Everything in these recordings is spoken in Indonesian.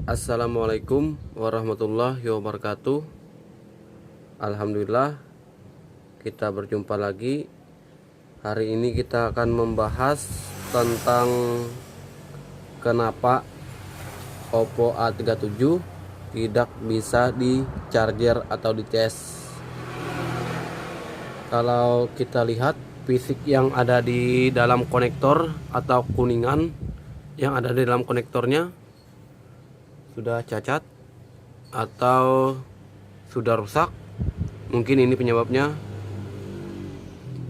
Assalamualaikum warahmatullahi wabarakatuh. Alhamdulillah, kita berjumpa lagi. Hari ini kita akan membahas tentang kenapa Oppo A37 tidak bisa di charger atau di cas. Kalau kita lihat fisik yang ada di dalam konektor atau kuningan yang ada di dalam konektornya sudah cacat atau sudah rusak. Mungkin ini penyebabnya.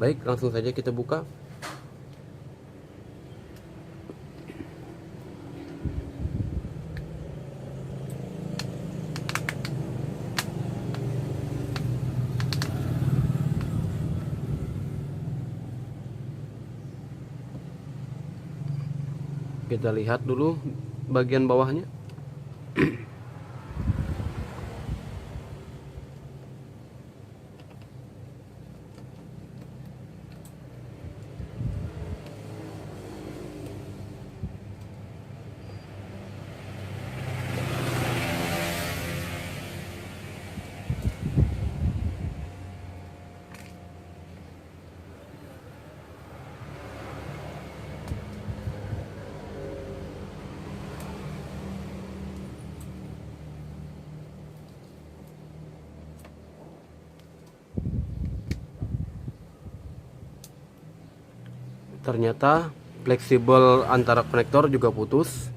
Baik, langsung saja kita buka. Kita lihat dulu bagian bawahnya. Ternyata fleksibel antara konektor juga putus.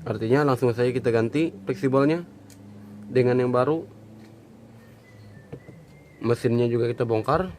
Artinya langsung saja kita ganti fleksibelnya dengan yang baru. Mesinnya juga kita bongkar.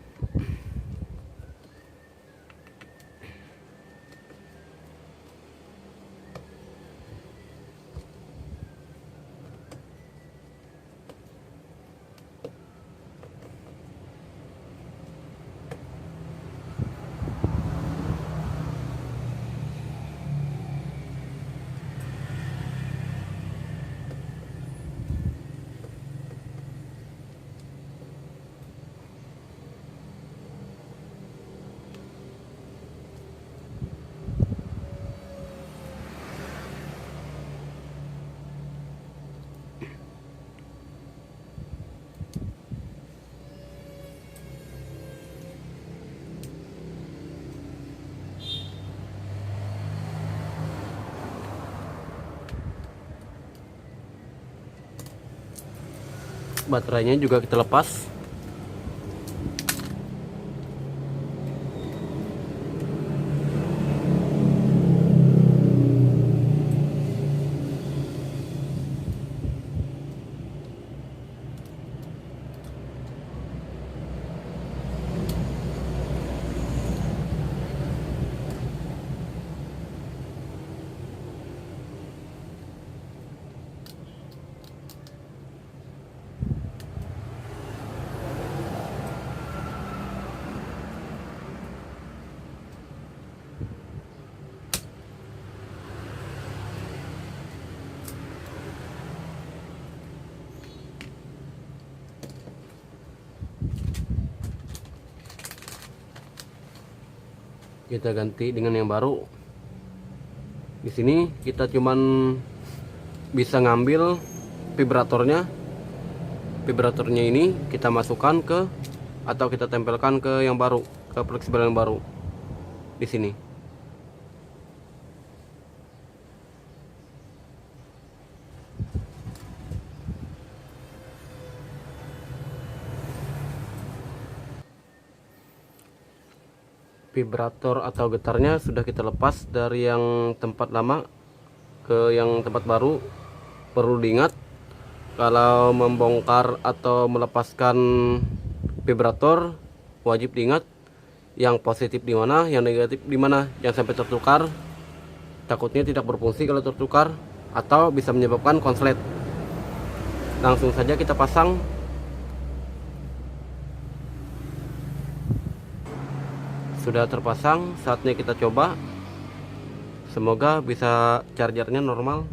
Baterainya juga kita lepas. Kita ganti dengan yang baru. Di sini kita cuman bisa ngambil vibratornya. Vibratornya ini kita masukkan ke atau kita tempelkan ke yang baru, ke fleksibel yang baru di sini. Vibrator atau getarnya sudah kita lepas dari yang tempat lama ke yang tempat baru. Perlu diingat, kalau membongkar atau melepaskan vibrator wajib diingat yang positif di mana, yang negatif di mana, jangan sampai tertukar. Takutnya tidak berfungsi kalau tertukar atau bisa menyebabkan konslet. Langsung saja kita pasang. Sudah terpasang, saatnya kita coba. Semoga bisa chargernya normal.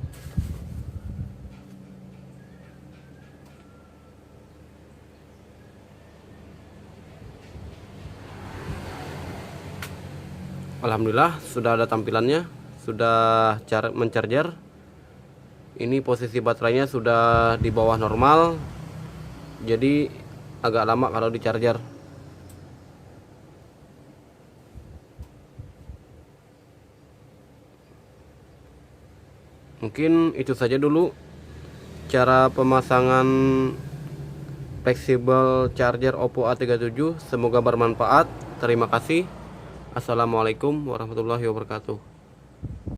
Alhamdulillah sudah ada tampilannya sudah mencarger. Ini posisi baterainya sudah di bawah normal, jadi agak lama kalau di charger. Mungkin itu saja dulu cara pemasangan flexible charger Oppo A37. Semoga bermanfaat. Terima kasih. Assalamualaikum warahmatullahi wabarakatuh.